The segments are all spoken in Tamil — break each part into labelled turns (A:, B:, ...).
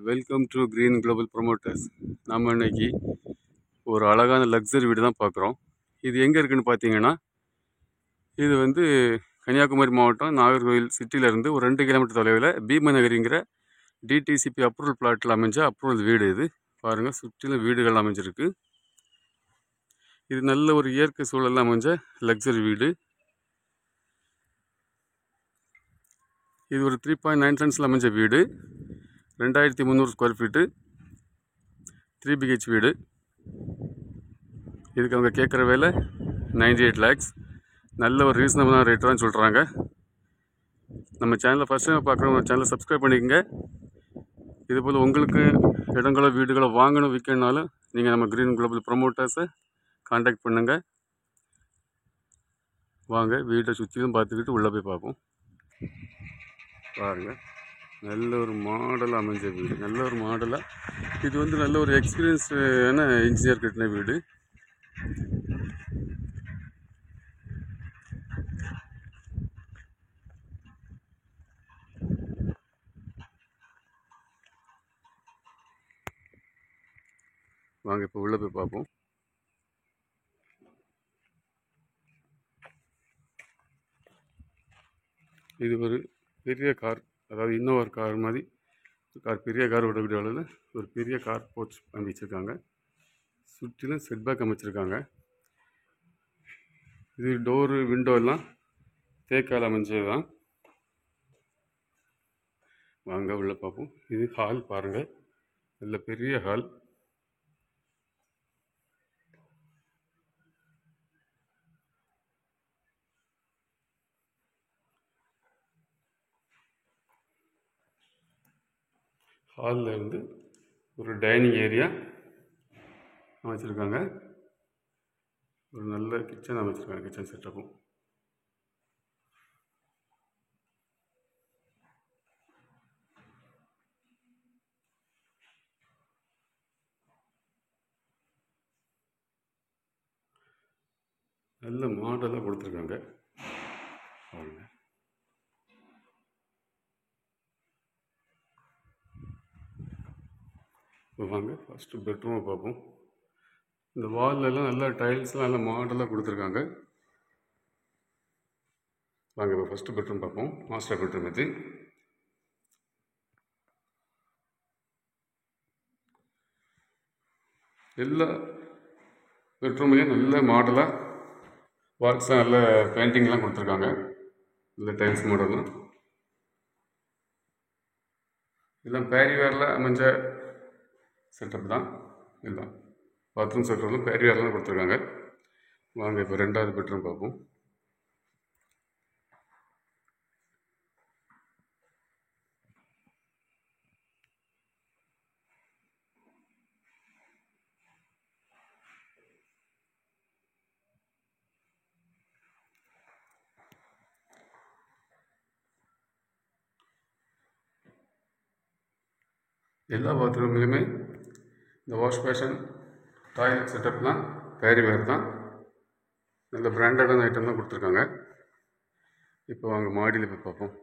A: Welcome to green global promoters. நம்ம இன்னைக்கு ஒரு அழகான லக்ஸரி வீடு தான் பார்க்குறோம். இது எங்கே இருக்குன்னு பார்த்தீங்கன்னா, இது வந்து கன்னியாகுமரி மாவட்டம் நாகர்கோவில் சிட்டியிலேருந்து ஒரு 2 கிலோமீட்டர் தொலைவில் பீமநகரிங்கிற டிடிசிபி அப்ரூவல் பிளாட்டில் அமைஞ்ச அப்ரூவல் வீடு. இது பாருங்கள், சுற்றிலும் வீடுகள் அமைஞ்சிருக்கு. இது நல்ல ஒரு இயற்கை சூழலில் அமைஞ்ச லக்ஸரி வீடு. இது ஒரு 3.9 சென்ட்ஸில் அமைஞ்ச வீடு. 2300 ஸ்கொயர் ஃபீட்டு, 3 BH வீடு. இதுக்கு அவங்க கேட்குற விலை 98 lakhs. நல்ல ஒரு ரீசனபிளான ரேட் தான் சொல்கிறாங்க. நம்ம சேனலை ஃபஸ்ட் டைம் பார்க்குறவங்க சேனலை சப்ஸ்கிரைப் பண்ணிக்கோங்க. இதுபோல் உங்களுக்கு இடங்களோ வீடுகளோ வாங்கணும் விற்கணுனாலும் நீங்கள் நம்ம கிரீன் குளோபல் ப்ரொமோட்டர்ஸை காண்டாக்ட் பண்ணுங்கள். வாங்க வீட்டை சுற்றிலும் பார்த்துக்கிட்டு உள்ளே போய் பார்ப்போம். பாருங்கள், நல்ல ஒரு மாடலாக அமைஞ்ச வீடு. நல்ல ஒரு மாடலாக இது வந்து நல்ல ஒரு எக்ஸ்பீரியன்ஸான இன்ஜினியர் கட்டின வீடு. வாங்க இப்போ உள்ளே போய் பார்ப்போம். இது ஒரு பெரிய கார், அதாவது இன்னோவா கார் மாதிரி கார், பெரிய கார் விடக்கூடிய அளவில் ஒரு பெரிய கார் போர்ச் அமைச்சிருக்காங்க. சுற்றிலும் செட்பேக் அமைச்சிருக்காங்க. இது டோரு விண்டோ எல்லாம் தேக்கால் அமைஞ்சது தான். வாங்க உள்ளே பார்ப்போம். இது ஹால் பாருங்கள், நல்ல பெரிய ஹால். ஹாலில் இருந்து ஒரு டைனிங் ஏரியா அமைச்சிருக்காங்க. ஒரு நல்ல கிச்சன் அமைச்சிருக்காங்க, கிச்சன் செட்டப்பும். நல்ல மாடலாக கொடுத்துருக்காங்க. பாருங்க, இப்போ வாங்க ஃபஸ்ட்டு பெட்ரூமை பார்ப்போம். இந்த வால்லெல்லாம் நல்லா டைல்ஸ்லாம் நல்லா மாடலாக கொடுத்துருக்காங்க. வாங்க இப்போ ஃபஸ்ட்டு பெட்ரூம் பார்ப்போம். மாஸ்டர் பெட்ரூம் இது. எல்லா பெட்ரூம்லேயும் நல்ல மாடலாக வால்ஸ்லாம் நல்ல பெயிண்டிங்லாம் கொடுத்துருக்காங்க. நல்ல டைல்ஸ் மாடலாம். இதெல்லாம் பேரிவேரில் அமைஞ்ச செட்டப் தான். இதுதான் பாத்ரூம் செட்டப்லாம் பேரிவேர்லாம் கொடுத்துருக்காங்க. வாங்க இப்போ ரெண்டாவது பெட்ரூம் பார்ப்போம். எல்லா பாத்ரூம்லேயுமே இந்த வாஷ் பேஷன் டாய்லெட் செட்டப்லாம் பேரிவேர் தான். நல்ல பிராண்டடான ஐட்டம் தான் கொடுத்துருக்காங்க. இப்போ வாங்க மாடியில் போய் பார்ப்போம்.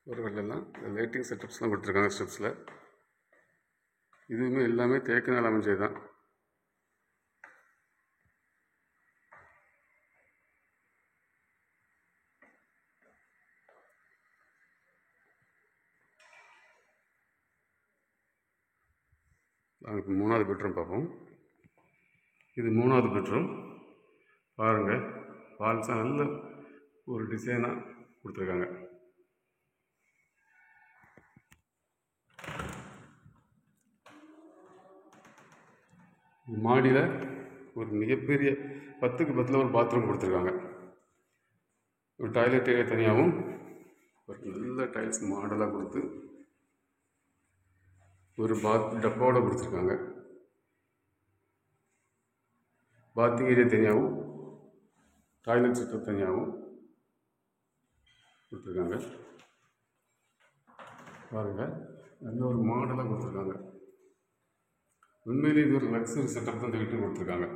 A: ஒரு வெள்ளெல்லாம் லைட்டிங் செட்டப்ஸ்லாம் கொடுத்துருக்காங்க ஸ்டெப்ஸில். இதுவுமே எல்லாமே தேக்கினால் அமைஞ்சது தான். நாங்கள் இப்போ மூணாவது பெட்ரூம் பார்ப்போம். இது மூணாவது பெட்ரூம். பாருங்கள், வால்ஸாக நல்ல ஒரு டிசைனாக கொடுத்துருக்காங்க. மாடியில் ஒரு மிகப்பெரிய 10க்கு 10 ஒரு பாத்ரூம் கொடுத்துருக்காங்க. ஒரு டாய்லெட் ஏரியா தனியாகவும் ஒரு நல்ல டைல்ஸ் மாடலாக கொடுத்து ஒரு டப்பாவோட கொடுத்துருக்காங்க. பாத்திங் ஏரியா தனியாகவும் டாய்லெட் செட்டப் தனியாகவும் கொடுத்துருக்காங்க. பாருங்கள், நல்ல ஒரு மாடலாக கொடுத்துருக்காங்க. உண்மையிலே இது ஒரு லக்ஸரி செட்டப் தான் இந்த வீட்டுக்கு கொடுத்துருக்காங்க.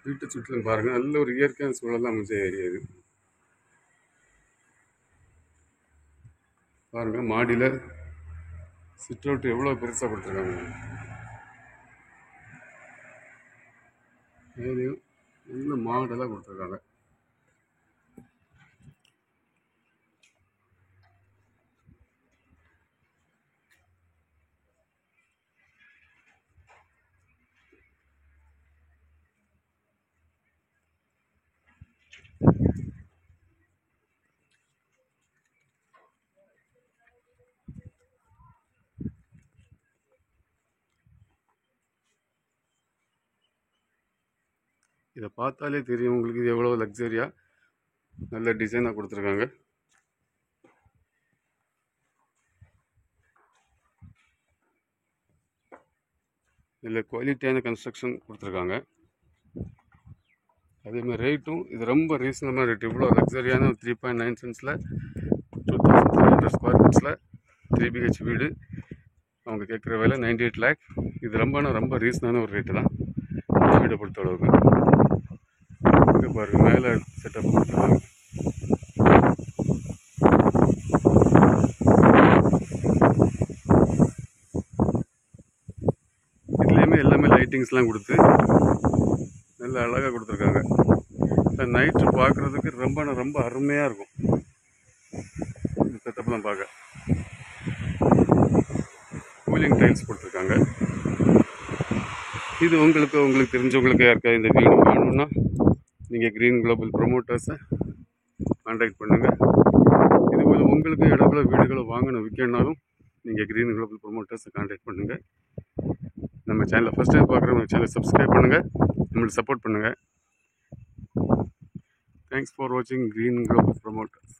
A: வீட்டை சுற்றிலும் பாருங்கள், நல்ல ஒரு இயற்கையான சூழலாம் அமைஞ்ச ஏரியா இது. பாருங்கள், மாடியில் சிட் அவுட் எவ்வளோ பெருசாக கொடுத்துருக்காங்க. மேலேயும் நல்ல மாடலாக கொடுத்துருக்காங்க. இதை பார்த்தாலே தெரியும் உங்களுக்கு இது எவ்வளோ லக்ஸரியாக நல்ல டிசைனாக கொடுத்துருக்காங்க. இதில் குவாலிட்டியான கன்ஸ்ட்ரக்ஷன் கொடுத்துருக்காங்க. அதேமாதிரி ரேட்டும் இது ரொம்ப ரீசனபிளான ரேட். இவ்வளோ லக்ஸரியான 3.9 சென்ட்ஸில் 2300 ஸ்கொயர் ஃபீட்ஸில் 3 BH வீடு அவங்க கேட்குற விலை 98 lakh. இது ரொம்ப ரீசனான ஒரு ரேட்டு தான் வீடை பொறுத்தளவுக்கு. இங்கே பாருங்கள், மேலே செட்டப் கொடுத்துருக்காங்க. இதுலேயுமே எல்லாமே லைட்டிங்ஸ்லாம் கொடுத்து நல்ல அழகாக கொடுத்துருக்காங்க. நைட்டு பார்க்குறதுக்கு ரொம்ப அருமையாக இருக்கும் இந்த செட்டப்லாம் பார்க்க. கூலிங் டைல்ஸ் கொடுத்துருக்காங்க. இது உங்களுக்கு தெரிஞ்சவங்களுக்கு யாருக்கா இந்த வீடு வேணும்னா நீங்கள் க்ரீன் குளோபல் ப்ரொமோட்டர்ஸை கான்டாக்ட் பண்ணுங்கள். இதுபோல் உங்களுக்கு இடங்களோ வீடுகளோ வாங்கணும் விற்கணுன்னாலும் நீங்கள் க்ரீன் குளோபல் ப்ரொமோட்டர்ஸை கான்டாக்ட் பண்ணுங்கள். நம்ம சேனலை ஃபஸ்ட் டைம் பார்க்குறவங்க சேனலை சப்ஸ்கிரைப் பண்ணுங்கள், நம்மளுக்கு சப்போர்ட் பண்ணுங்கள். தேங்க்ஸ் ஃபார் வாட்சிங் க்ரீன் குளோபல் ப்ரொமோட்டர்ஸ்.